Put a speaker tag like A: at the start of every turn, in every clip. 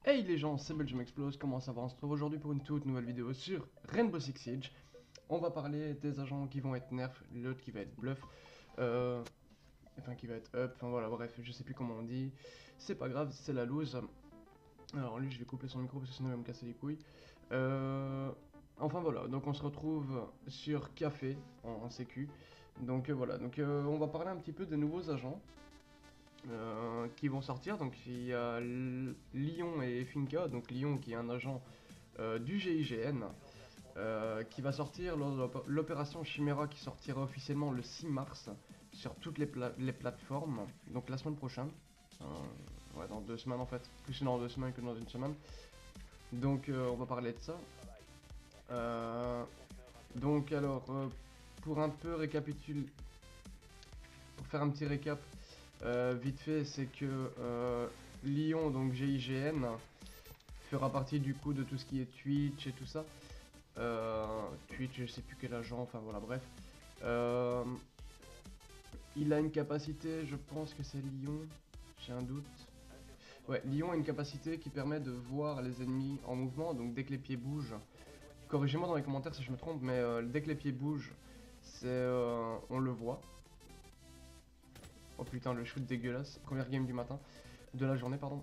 A: Hey les gens, c'est Belgium Explose, comment ça va? On se retrouve aujourd'hui pour une toute nouvelle vidéo sur Rainbow Six Siege. On va parler des agents qui vont être nerf, l'autre qui va être bluff, enfin qui va être up, enfin voilà, bref, je sais plus comment on dit. C'est pas grave, c'est la loose. Alors lui, je vais couper son micro parce que sinon il va me casser les couilles. Enfin voilà, donc on se retrouve sur Café en sécu. Donc voilà, donc on va parler un petit peu des nouveaux agents qui vont sortir. Donc il y a Lyon et Finka, donc Lyon qui est un agent du GIGN qui va sortir lors de l'opération Chimera qui sortira officiellement le 6 mars sur toutes les plateformes, donc la semaine prochaine. Ouais, dans 2 semaines en fait, plus dans 2 semaines que dans une semaine. Donc on va parler de ça. Euh, donc alors, pour un peu récapituler, pour faire un petit récap, vite fait, c'est que Lyon, donc GIGN, fera partie du coup de tout ce qui est Twitch et tout ça. Twitch, je sais plus quel agent, enfin voilà, bref. Euh, il a une capacité, je pense que c'est Lyon, j'ai un doute. Ouais, Lyon a une capacité qui permet de voir les ennemis en mouvement, donc dès que les pieds bougent. Corrigez-moi dans les commentaires si je me trompe, mais dès que les pieds bougent, on le voit. Oh putain, le shoot dégueulasse. Première game du matin. De la journée, pardon.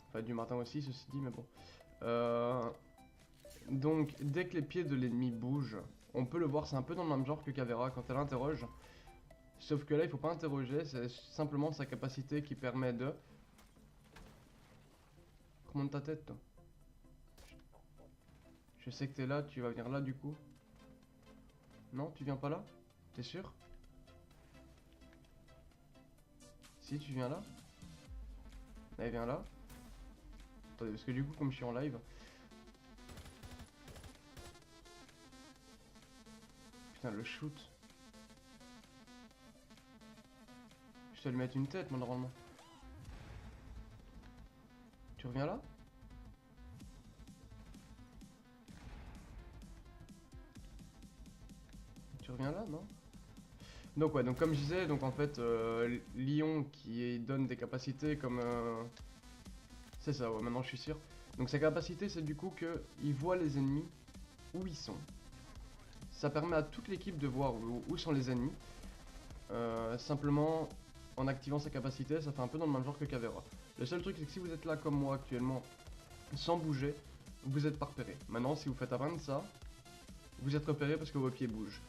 A: Enfin, du matin aussi, ceci dit, mais bon. Donc, dès que les pieds de l'ennemi bougent, on peut le voir. C'est un peu dans le même genre que Cavera quand elle interroge. Sauf que là, il faut pas interroger. C'est simplement sa capacité qui permet de... Remonte ta tête, toi. Je sais que t'es là, tu vas venir là, du coup. Non, tu viens pas là? T'es sûr? Si, tu viens là? Allez, viens là. Attendez, parce que du coup, comme je suis en live... Putain, le shoot. Je dois lui mettre une tête, moi, normalement. Tu reviens là? Tu reviens là, non? Donc ouais, donc comme je disais, donc en fait, Lyon qui donne des capacités comme... C'est ça, ouais, maintenant je suis sûr. Donc sa capacité, c'est du coup qu'il voit les ennemis où ils sont. Ça permet à toute l'équipe de voir où sont les ennemis. Simplement, en activant sa capacité, ça fait un peu dans le même genre que Cavera. Le seul truc, c'est que si vous êtes là comme moi actuellement, sans bouger, vous êtes pas repéré. Maintenant, si vous faites avant de ça, vous êtes repéré parce que vos pieds bougent.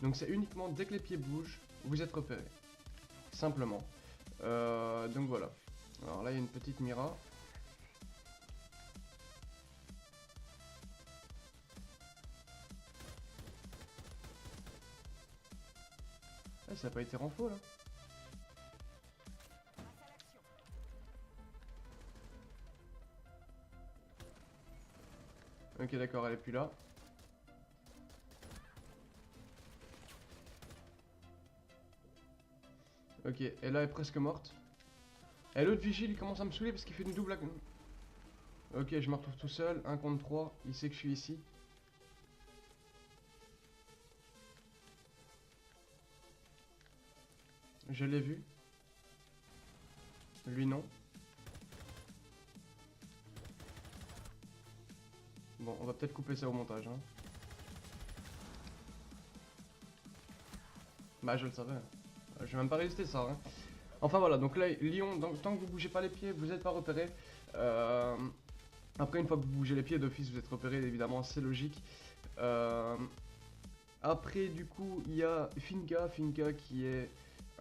A: Donc c'est uniquement dès que les pieds bougent, vous êtes repéré. Simplement. Donc voilà. Alors là, il y a une petite Mira. Ah, ça n'a pas été renfo là. Ok, d'accord, elle est plus là. Ok, et là, elle est presque morte. Et l'autre vigile, il commence à me saouler parce qu'il fait une double. Ok, je me retrouve tout seul. 1 contre 3. Il sait que je suis ici. Je l'ai vu. Lui, non. Bon, on va peut-être couper ça au montage. Hein. Bah, je le savais. Je vais même pas résister ça. Hein. Enfin voilà, donc là, Lyon, donc, tant que vous bougez pas les pieds, vous n'êtes pas repéré. Après, une fois que vous bougez les pieds d'office, vous êtes repéré, évidemment, c'est logique. Après, du coup, il y a Finka qui est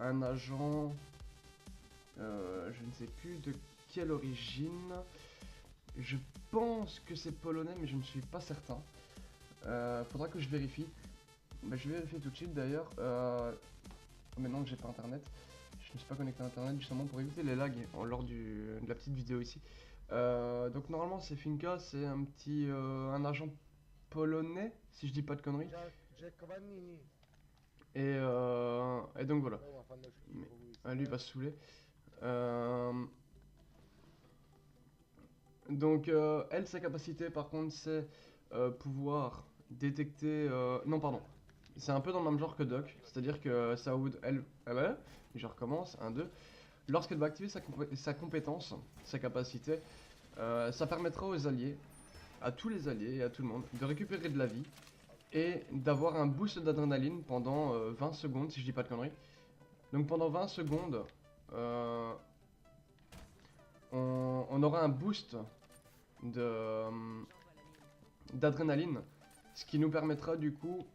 A: un agent, je ne sais plus de quelle origine. Je pense que c'est polonais, mais je ne suis pas certain. Faudra que je vérifie. Bah, je vais vérifier tout de suite d'ailleurs. Maintenant que j'ai pas internet, je ne suis pas connecté à internet justement pour éviter les lags lors de la petite vidéo ici. Donc normalement c'est Finka, c'est un agent polonais, si je dis pas de conneries. Et donc voilà. Mais, lui il va se saouler. Euh, donc elle, sa capacité par contre c'est pouvoir détecter... non pardon. C'est un peu dans le même genre que Doc, c'est-à-dire que Saoud, elle... Ah bah, je recommence, 1, 2. Lorsqu'elle va activer sa compétence, sa capacité, Ça permettra aux alliés, à tous les alliés et à tout le monde, de récupérer de la vie et d'avoir un boost d'adrénaline pendant 20 secondes, si je dis pas de conneries. Donc pendant 20 secondes, on aura un boost de d'adrénaline, ce qui nous permettra du coup...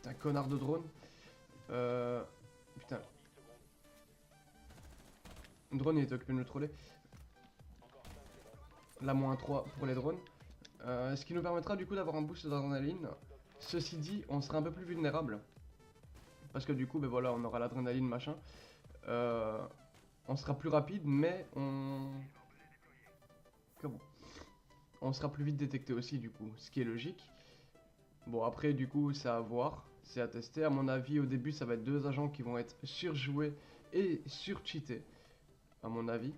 A: Un connard de drone. Putain. Le drone il est occupé de me troller. La -3 pour les drones. Ce qui nous permettra du coup d'avoir un boost d'adrénaline. Ceci dit, on sera un peu plus vulnérable. Parce que du coup, ben voilà, on aura l'adrénaline machin. On sera plus rapide, mais comment? On sera plus vite détecté aussi du coup, ce qui est logique. Bon après du coup c'est à voir, c'est à tester. À mon avis au début ça va être deux agents qui vont être surjoués et surcheatés. À mon avis.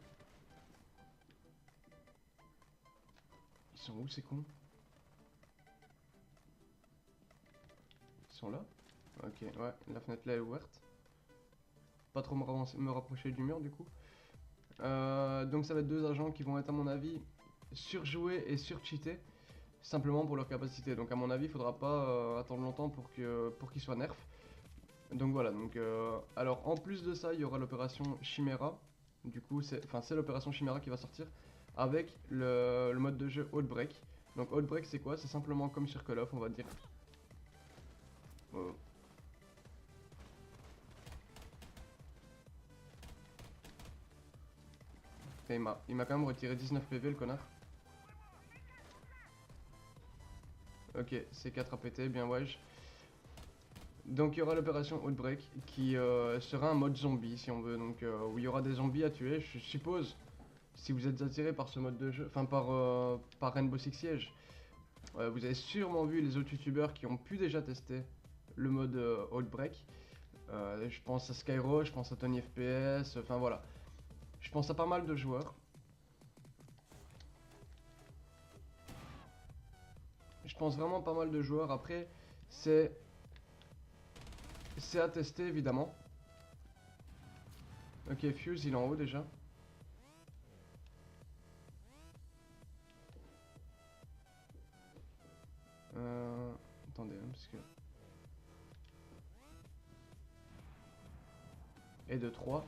A: Ils sont où ces cons? Ils sont là? Ok, ouais, la fenêtre là est ouverte. Pas trop me rapprocher du mur du coup. Donc ça va être deux agents qui vont être à mon avis surjoués et surcheatés. Simplement pour leur capacité. Donc à mon avis il faudra pas attendre longtemps pour qu'ils soient nerfs. Donc voilà, donc alors en plus de ça il y aura l'opération Chimera. Du coup c'est l'opération Chimera qui va sortir avec le mode de jeu Outbreak. Donc Outbreak c'est quoi? C'est simplement comme sur Call of on va dire. Et il m'a quand même retiré 19 PV le connard. Ok, C4 a pété, bien wesh. Donc il y aura l'opération Outbreak qui sera un mode zombie si on veut, donc où il y aura des zombies à tuer, je suppose. Si vous êtes attiré par ce mode de jeu, enfin par Rainbow Six Siege, vous avez sûrement vu les autres youtubeurs qui ont pu déjà tester le mode Outbreak. Je pense à Skyro, je pense à Tony FPS, enfin voilà. Je pense à pas mal de joueurs. Je pense vraiment pas mal de joueurs. Après, c'est à tester évidemment. Ok, Fuse il est en haut déjà. Attendez, hein, parce que... Et de 3.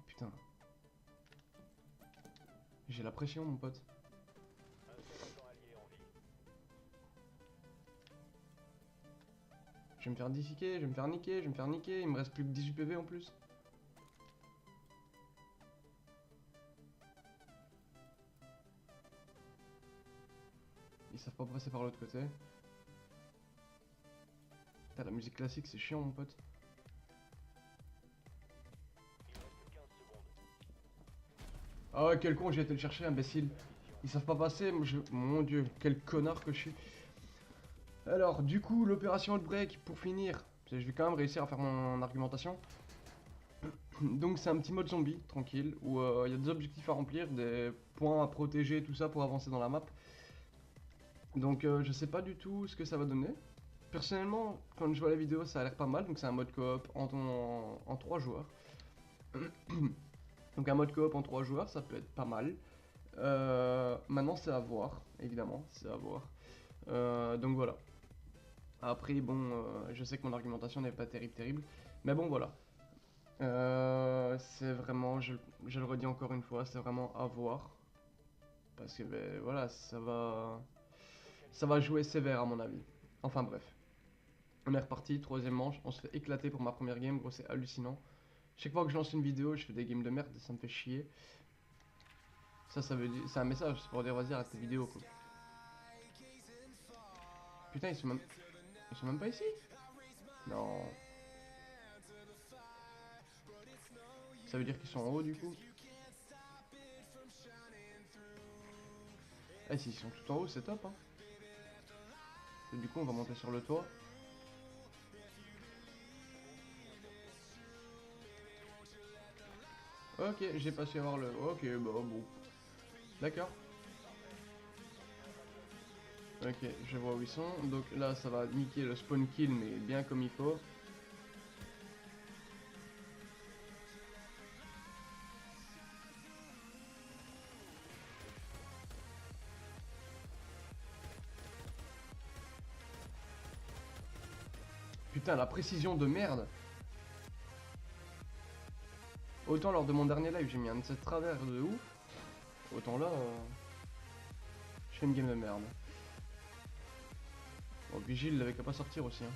A: Putain. J'ai la pression mon pote. Je vais me faire disséquer, je vais me faire niquer, je vais me faire niquer. Il me reste plus que 18 PV en plus. Ils savent pas passer par l'autre côté. Putain, la musique classique c'est chiant mon pote. Ah quel con, j'ai été le chercher, imbécile. Ils savent pas passer, mon dieu, quel connard que je suis. Alors, du coup, l'opération Outbreak, pour finir, je vais quand même réussir à faire mon argumentation. Donc c'est un petit mode zombie, tranquille, où il y a des objectifs à remplir, des points à protéger, tout ça pour avancer dans la map. Donc je sais pas du tout ce que ça va donner. Personnellement, quand je vois la vidéo, ça a l'air pas mal, donc c'est un mode coop en 3 joueurs. Donc un mode coop en 3 joueurs, ça peut être pas mal. Maintenant c'est à voir, évidemment, c'est à voir. Donc voilà. Après bon, je sais que mon argumentation n'est pas terrible, mais bon voilà. C'est vraiment, je le redis encore une fois, c'est vraiment à voir. Parce que ben, voilà, ça va jouer sévère à mon avis. Enfin bref. On est reparti, troisième manche, on se fait éclater pour ma première game, gros c'est hallucinant. Chaque fois que je lance une vidéo, je fais des games de merde, ça me fait chier. Ça veut dire, c'est un message, c'est pour dire vas-y arrête tes vidéos quoi. Putain ils sont même pas ici. Non. Ça veut dire qu'ils sont en haut du coup. Eh s'ils sont tout en haut c'est top hein. Et du coup on va monter sur le toit. Ok, j'ai pas su avoir le... Ok, bah bon. D'accord. Ok, je vois où ils sont. Donc là, ça va niquer le spawn kill, mais bien comme il faut. Putain, la précision de merde. Autant lors de mon dernier live, j'ai mis un de ces travers de ouf. Autant là, je fais une game de merde. Bon, Vigile, il avait qu'à pas sortir aussi. Hein.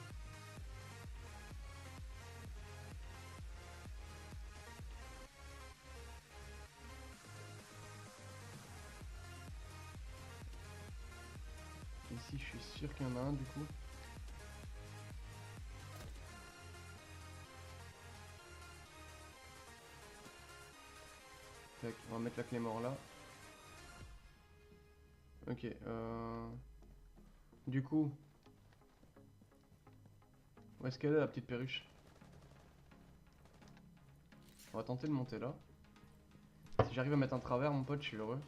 A: Ici, je suis sûr qu'il y en a un du coup. Tac, on va mettre la clé mort là. Ok, du coup, où est-ce qu'elle est la petite perruche? On va tenter de monter là. Si j'arrive à mettre un travers, mon pote, je suis heureux.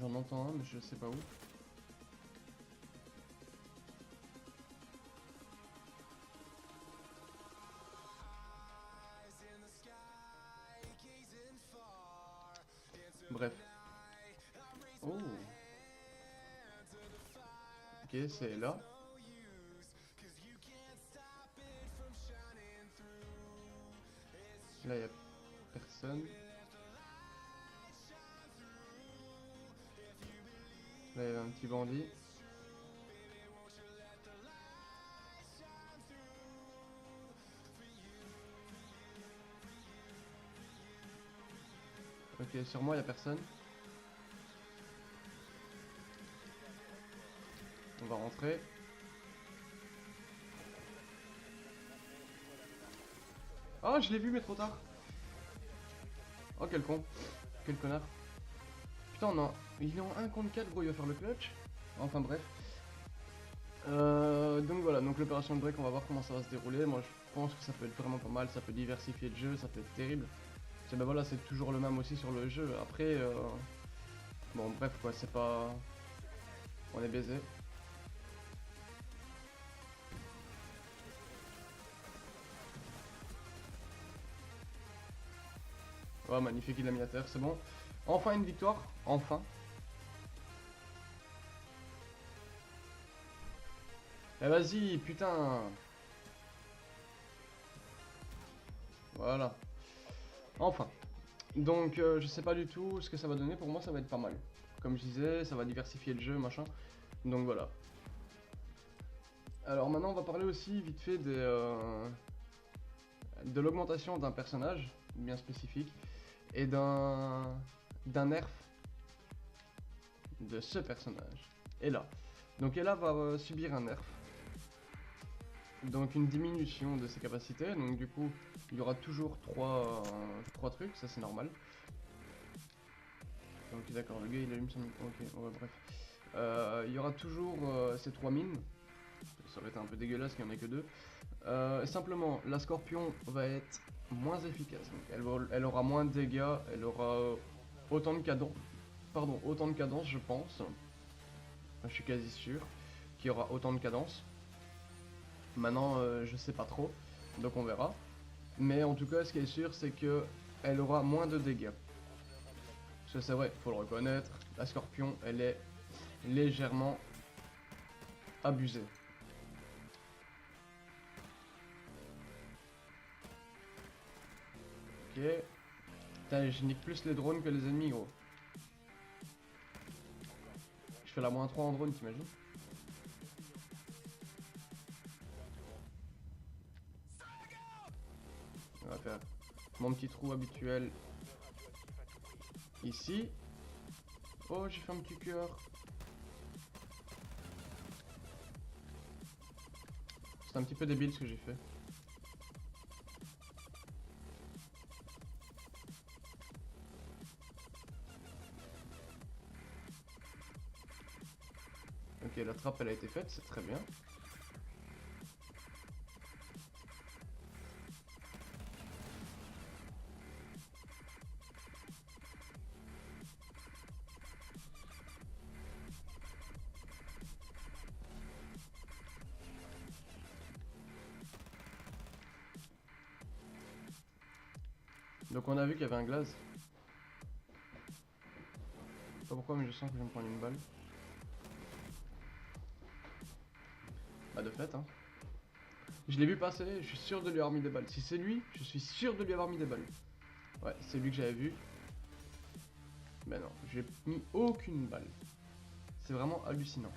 A: J'en entends un, mais je sais pas où. Bref. Oh. Ok, c'est là. Là, il a personne. Là, il y a un petit bandit. Ok, sur moi, il y a personne. On va rentrer. Oh, je l'ai vu, mais trop tard. Oh, quel con. Quel connard. Putain, non. Il est en 1 contre 4, gros, il va faire le clutch. Enfin, bref. Donc voilà, donc l'opération de break, on va voir comment ça va se dérouler. Moi, je pense que ça peut être vraiment pas mal. Ça peut diversifier le jeu, ça peut être terrible. Et ben voilà, c'est toujours le même aussi sur le jeu. Après, bon, bref, quoi, c'est pas. On est baisé. Ouais, magnifique, il l'a mis à terre, c'est bon. Enfin une victoire, enfin. Eh vas-y, putain. Voilà. Enfin. Donc je sais pas du tout ce que ça va donner, pour moi ça va être pas mal. Comme je disais, ça va diversifier le jeu, machin. Donc voilà. Alors maintenant on va parler aussi vite fait de l'augmentation d'un personnage, bien spécifique, et d'un nerf de ce personnage. Ella. Donc Ella va subir un nerf. Donc une diminution de ses capacités, donc du coup il y aura toujours 3 trucs, ça c'est normal. Ok d'accord, le gars il allume son micro, ok, ouais, bref. Il y aura toujours ces 3 mines, ça aurait été un peu dégueulasse qu'il n'y en ait que 2. Simplement, la Scorpion va être moins efficace, donc elle aura moins de dégâts, elle aura autant de cadence, autant de cadence je pense, enfin, je suis quasi sûr qu'il y aura autant de cadence. Maintenant je sais pas trop, donc on verra. Mais en tout cas, ce qui est sûr, c'est que elle aura moins de dégâts. Parce que c'est vrai, faut le reconnaître, la Scorpion, elle est légèrement abusée. Ok. Putain, je nique plus les drones que les ennemis, gros. Je fais la -3 en drone, t'imagines? On va faire mon petit trou habituel ici. Oh, j'ai fait un petit cœur. C'est un petit peu débile ce que j'ai fait. Ok, la trappe elle a été faite, c'est très bien. Donc on a vu qu'il y avait un glace. Je sais pas pourquoi mais je sens que je vais me prendre une balle. Bah de fait hein. Je l'ai vu passer, je suis sûr de lui avoir mis des balles. Si c'est lui, je suis sûr de lui avoir mis des balles. Ouais, c'est lui que j'avais vu. Mais non, j'ai mis aucune balle. C'est vraiment hallucinant.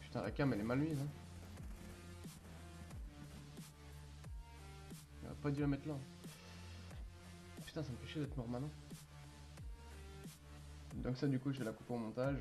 A: Putain, la cam elle est mal mise. Hein. Il aurait pas dû la mettre là. Putain, ça me fait chier d'être mort maintenant. Donc ça du coup je vais la couper au montage.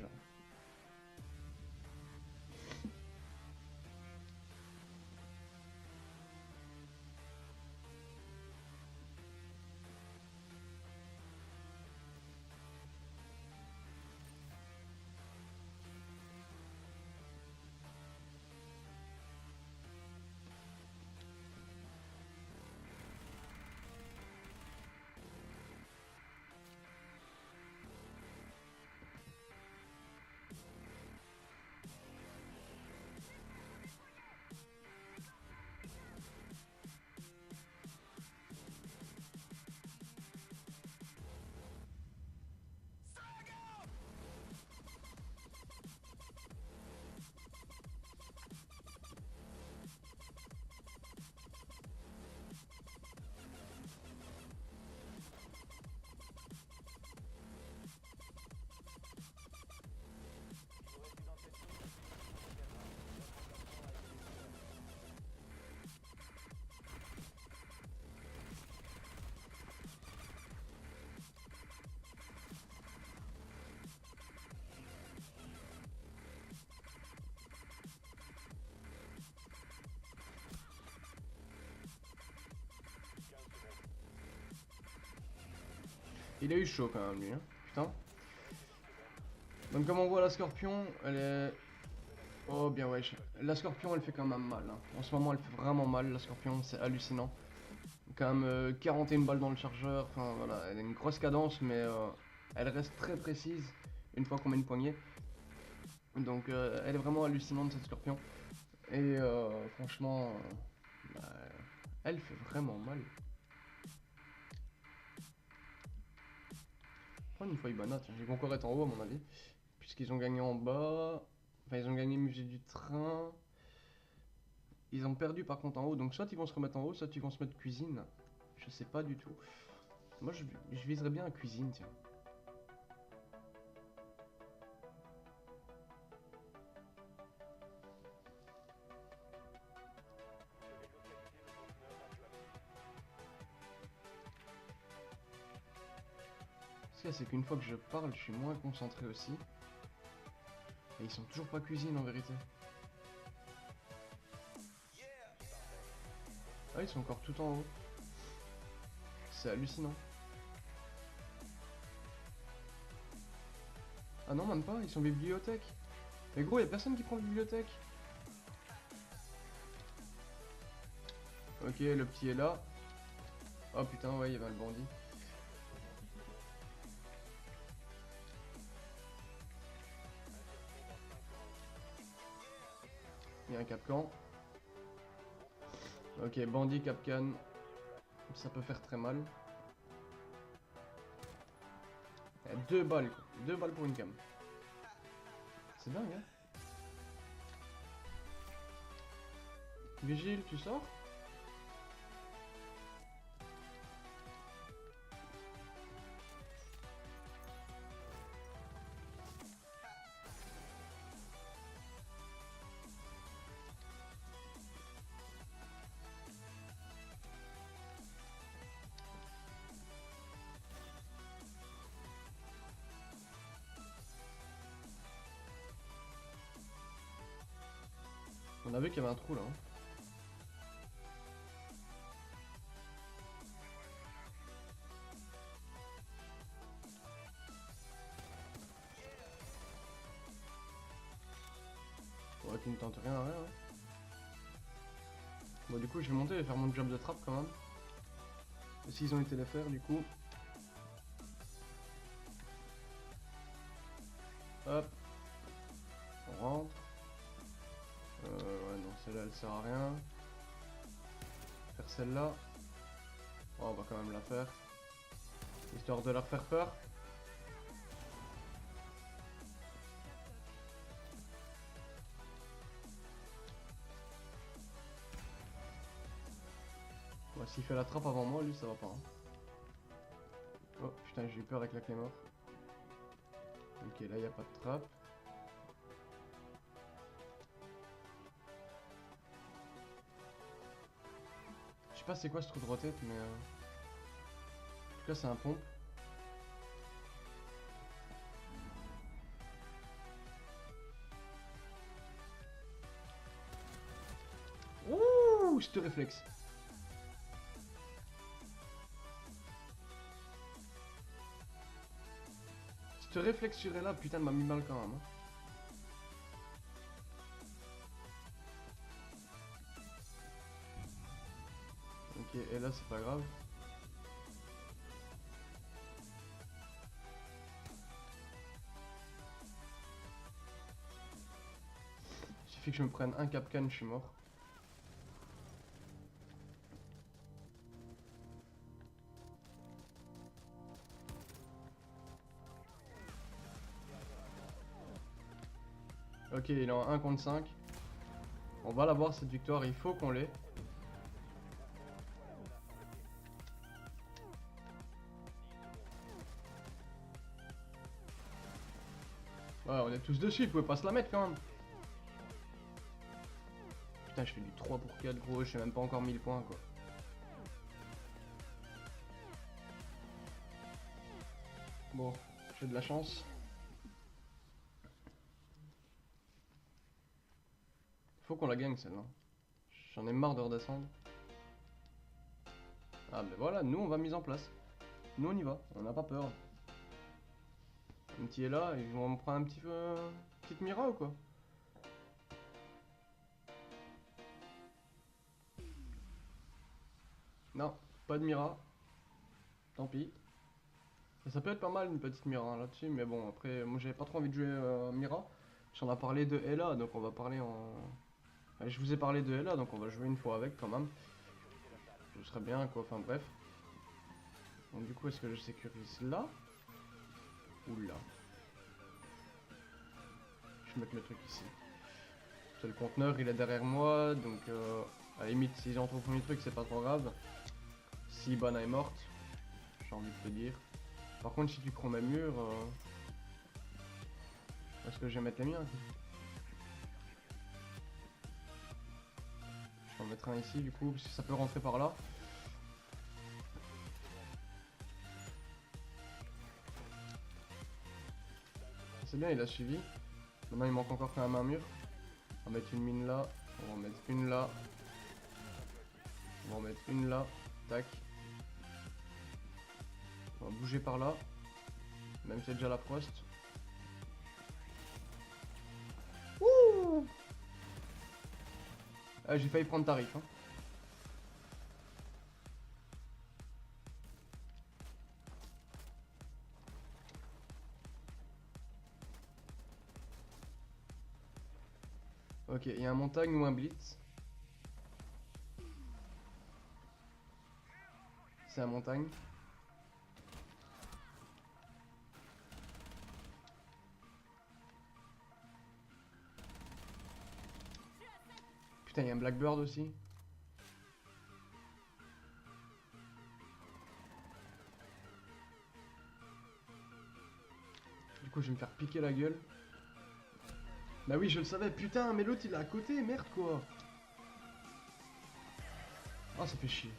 A: Il a eu chaud quand même lui, hein. Putain. Donc comme on voit la Scorpion, elle est... Oh bien wesh. La Scorpion elle fait quand même mal. Hein. En ce moment elle fait vraiment mal la Scorpion, c'est hallucinant. Quand même 41 balles dans le chargeur, enfin voilà, elle a une grosse cadence mais elle reste très précise une fois qu'on met une poignée. Donc elle est vraiment hallucinante cette Scorpion. Et franchement, bah, elle fait vraiment mal. Prendre une fois Ibana, tiens, ils vont encore être en haut à mon avis. Puisqu'ils ont gagné en bas. Enfin, ils ont gagné musée du train. Ils ont perdu par contre en haut. Donc, soit ils vont se remettre en haut, soit ils vont se mettre cuisine. Je sais pas du tout. Moi, je viserais bien à cuisine, tiens. Ce qu'il y a, c'est qu'une fois que je parle, je suis moins concentré aussi. Et ils sont toujours pas cuisine en vérité. Ah, ils sont encore tout en haut. C'est hallucinant. Ah non, même pas, ils sont bibliothèque. Mais gros, y a personne qui prend la bibliothèque. Ok, le petit est là. Oh putain, ouais, il y avait le bandit. Il y a un capcan. Ok, bandit, capcan. Ça peut faire très mal. Il y a 2 balles, quoi. 2 balles pour une cam. C'est dingue, hein. Vigile, tu sors? On a vu qu'il y avait un trou là. Hein. qui ne tente rien à rien. Hein. Bon, du coup, je vais monter et faire mon job de trappe quand même. S'ils ont été les faire, du coup. Hop. On rentre. Ouais, non, celle-là, elle sert à rien. Faire celle-là. Oh, on va quand même la faire. Histoire de leur faire peur. Ouais, s'il fait la trappe avant moi, lui, ça va pas. Hein. Oh, putain, j'ai eu peur avec la clé mort. Ok, là, il a pas de trappe. Je sais pas c'est quoi ce trou de rotate, mais... En tout cas, c'est un pompe. Ouh, ce réflexe. Ce réflexe sur là, putain, m'a mis mal quand même. Hein. Ok, et là, c'est pas grave. Il suffit que je me prenne un capcan, je suis mort. Ok, il est en 1 contre 5. On va l'avoir cette victoire, il faut qu'on l'ait. Ouais, on est tous dessus, il pouvait pas se la mettre quand même. Putain, je fais du 3 pour 4 gros, je fais même pas encore 1000 points quoi. Bon, j'ai de la chance. Faut qu'on la gagne celle-là. J'en ai marre de redescendre. Ah ben voilà, nous on va mise en place. Nous on y va, on n'a pas peur. Un petit est là, ils vont me prendre un petit peu... petite mira ou quoi? Non, pas de mira. Tant pis. Ça peut être pas mal une petite mira hein, là-dessus, mais bon après moi j'avais pas trop envie de jouer mira. J'en ai parlé de Ella, donc on va parler en... Allez, je vous ai parlé de Ella, donc on va jouer une fois avec quand même. Ce serait bien quoi, enfin bref. Donc du coup est-ce que je sécurise là? Ou là? Je vais mettre le truc ici. Le conteneur il est derrière moi, donc à la limite si j'entre au premier truc c'est pas trop grave. Si Ibana est morte, j'ai envie de te dire. Par contre si tu prends mes murs, est-ce que je vais mettre les miens? Je vais en mettre un ici du coup, parce que ça peut rentrer par là. C'est bien, il a suivi. Maintenant il manque encore quand même un mur. On va mettre une mine là, on va en mettre une là. On va en mettre une là, tac. On va bouger par là, même si c'est déjà la frost. Ouh, ah, j'ai failli prendre tarif. Hein. Ok, il y a un montagne ou un blitz. C'est un montagne. Putain, il y a un Blackbird aussi. Du coup, je vais me faire piquer la gueule. Bah oui, je le savais, putain, mais l'autre il est à côté, merde quoi. Ah, ça fait chier.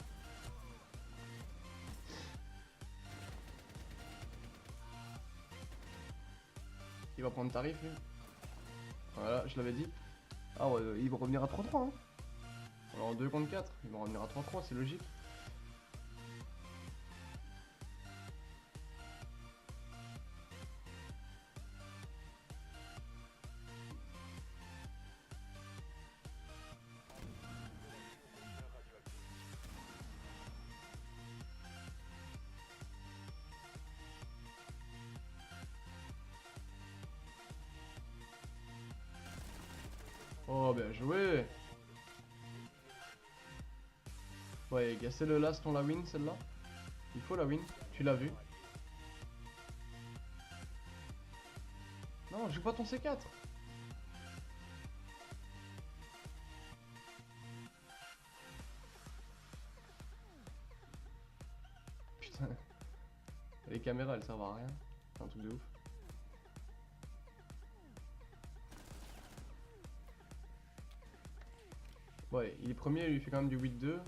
A: Il va prendre tarif lui. Voilà, je l'avais dit. Ah ouais, il va revenir à 3-3. Hein. Alors en 2 contre 4, il va revenir à 3-3, c'est logique. Oh, bien joué. Ouais, les gars, c'est le last, on la win celle-là. Il faut la win, tu l'as vu. Non, joue pas ton C4. Putain. Les caméras, elles servent à rien. C'est un truc de ouf. Ouais, il est premier, il lui fait quand même du 8-2.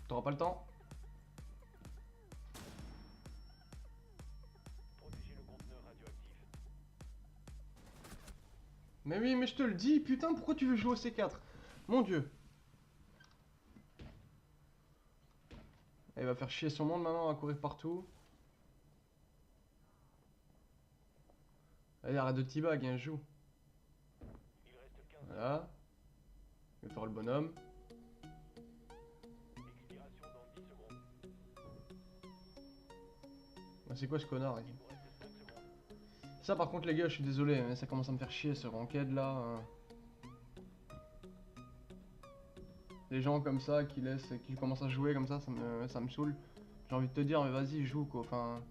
A: T'auras pas le temps. Mais oui, mais je te le dis, putain, pourquoi tu veux jouer au C4? Mon dieu. Il va faire chier son monde maintenant à courir partout. Allez, arrête de teabag, hein, joue. Voilà. Il va faire le bonhomme. C'est quoi ce connard ici? Ça par contre les gars, je suis désolé, mais ça commence à me faire chier ce ranked là. Les gens comme ça qui commencent à jouer comme ça me saoule. J'ai envie de te dire, mais vas-y, joue quoi. Enfin,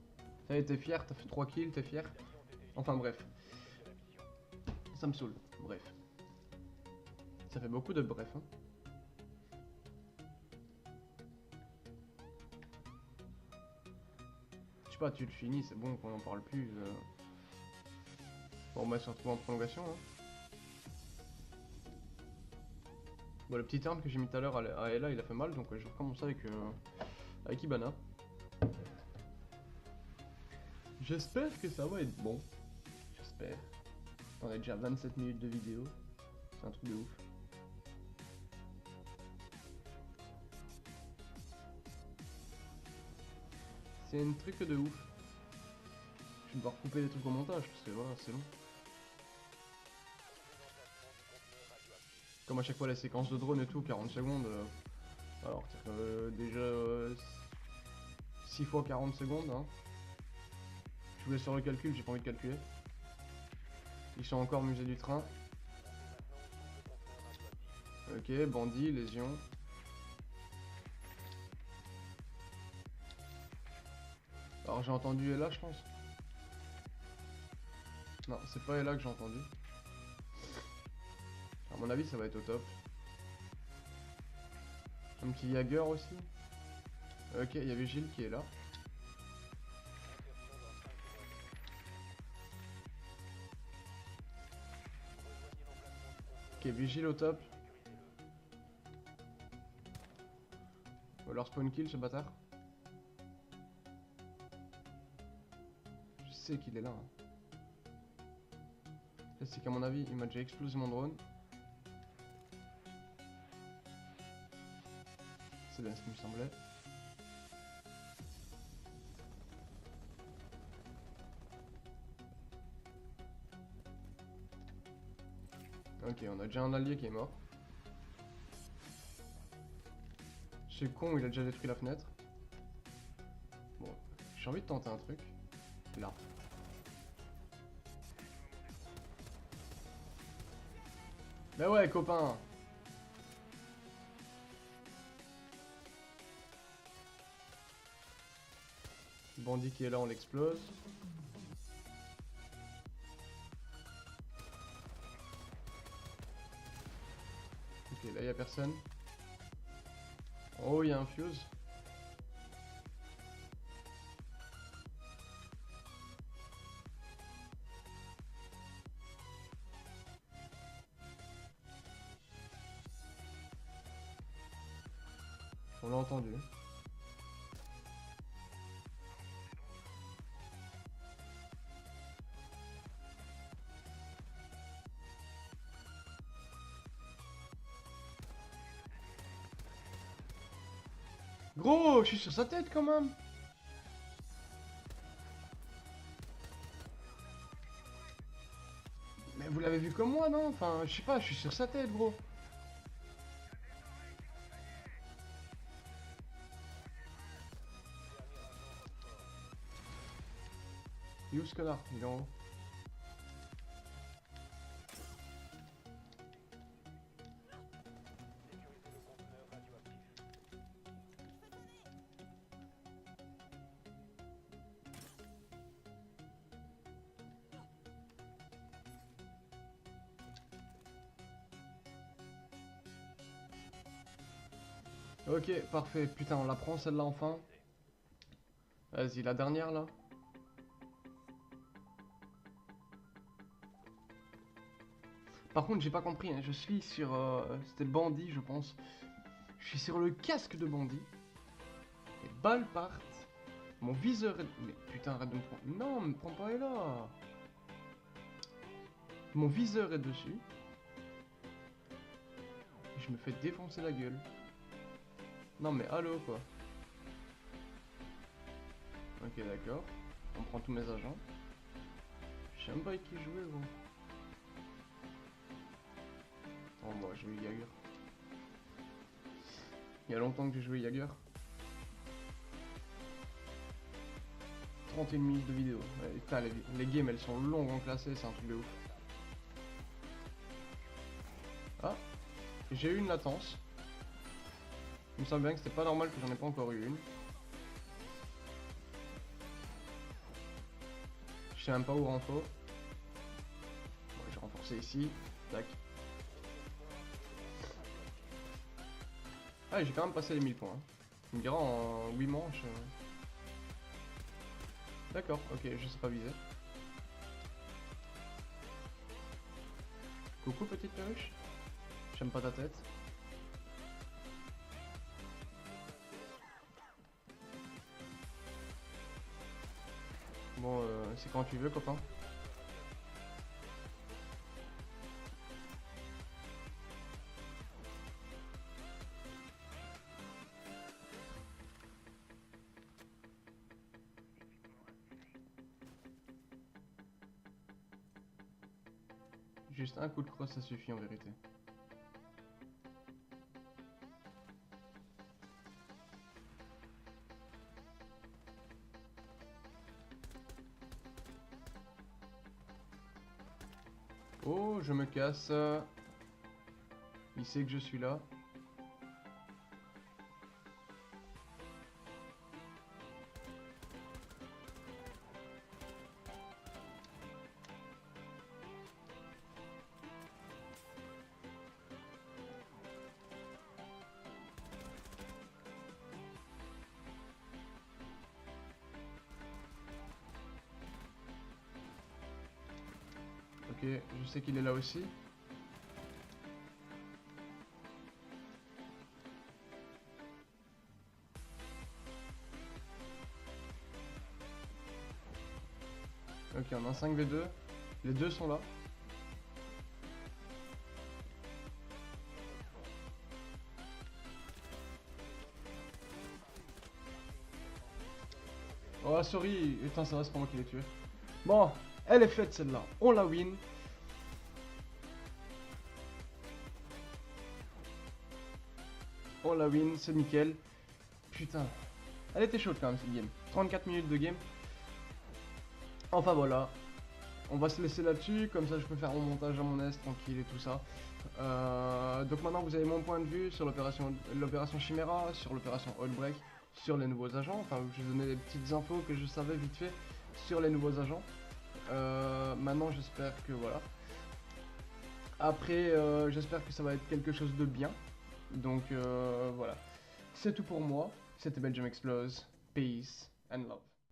A: t'es fier, t'as fait 3 kills, t'es fier. Enfin bref. Ça me saoule, bref. Ça fait beaucoup de bref, hein. Je sais pas, tu le finis, c'est bon qu'on en parle plus. Bon, on va se retrouver en prolongation, hein. Bon, le petit turn que j'ai mis tout à l'heure à Ella, il a fait mal, donc je recommence avec Ibana. J'espère que ça va être bon. J'espère. On a déjà 27 minutes de vidéo. C'est un truc de ouf. C'est un truc de ouf. Je vais devoir couper des trucs au montage parce que voilà, c'est long. Comme à chaque fois les séquences de drone et tout, 40 secondes. Alors, déjà 6 fois 40 secondes. Hein. Je vous laisse sur le calcul, j'ai pas envie de calculer. Ils sont encore musée du train. Ok, bandit, lésion. Alors j'ai entendu Ella, je pense. Non, c'est pas Ella que j'ai entendu. À mon avis, ça va être au top. Un petit Jagger aussi. Ok, il y a Vigile qui est là. Ok, Vigile au top. Ou alors spawn kill ce bâtard. Je sais qu'il est là. Hein. C'est qu'à mon avis, il m'a déjà explosé mon drone. C'est bien ce qui me semblait. Ok, on a déjà un allié qui est mort. C'est con, il a déjà détruit la fenêtre. Bon, j'ai envie de tenter un truc. Là. Mais ouais, copain. Bandit qui est là, on l'explose. Ok, là, il y a personne. Oh, il y a un fuse. On l'a entendu. Gros, je suis sur sa tête quand même. Mais vous l'avez vu comme moi, non? Enfin, je sais pas, je suis sur sa tête, gros. Il est où ce connard? Il est en haut. Ok, parfait. Putain, on la prend celle-là enfin. Vas-y, la dernière là. Par contre, j'ai pas compris, hein. Je suis sur... c'était bandit, je pense. Je suis sur le casque de bandit. Les balles partent. Mon viseur est... Mais putain, arrête de me prendre... Non, me prends pas là. Mon viseur est dessus. Et je me fais défoncer la gueule. Non mais allô quoi. Ok, d'accord. On prend tous mes agents. Je sais même pas avec qui jouer, gros. Oh, moi, j'ai eu Jagger. Il y a longtemps que j'ai joué Jagger. 31 minutes de vidéo. Ouais, putain, les games, elles sont longues en classé, c'est un truc de ouf. Ah, j'ai eu une latence. Il me semble bien que c'était pas normal que j'en ai pas encore eu une. Je sais même pas où renfort. Bon, je vais renforcer ici. Tac. Ah, j'ai quand même passé les 1000 points. Hein. Tu me diras en 8 manches. D'accord, ok, je sais pas viser. Coucou petite perruche. J'aime pas ta tête. Bon, c'est quand tu veux, copain. Juste un coup de crosse, ça suffit en vérité. Oh, je me casse. Il sait que je suis là. Ok, je sais qu'il est là aussi. Ok, on a un 5v2. Les deux sont là. Oh, sorry. Putain, ça va, c'est pas moi qui l'ai tué. Bon, elle est faite celle-là. On la win. On la win, c'est nickel. Putain. Elle était chaude quand même cette game. 34 minutes de game. Enfin voilà. On va se laisser là-dessus, comme ça je peux faire mon montage à mon aise, tranquille et tout ça. Donc maintenant vous avez mon point de vue sur l'opération Chimera, sur l'opération Outbreak, sur les nouveaux agents. Enfin je vais vous donner des petites infos que je savais vite fait sur les nouveaux agents. Maintenant j'espère que voilà. Après j'espère que ça va être quelque chose de bien. Donc voilà. C'est tout pour moi. C'était Belgium Explose. Peace and love.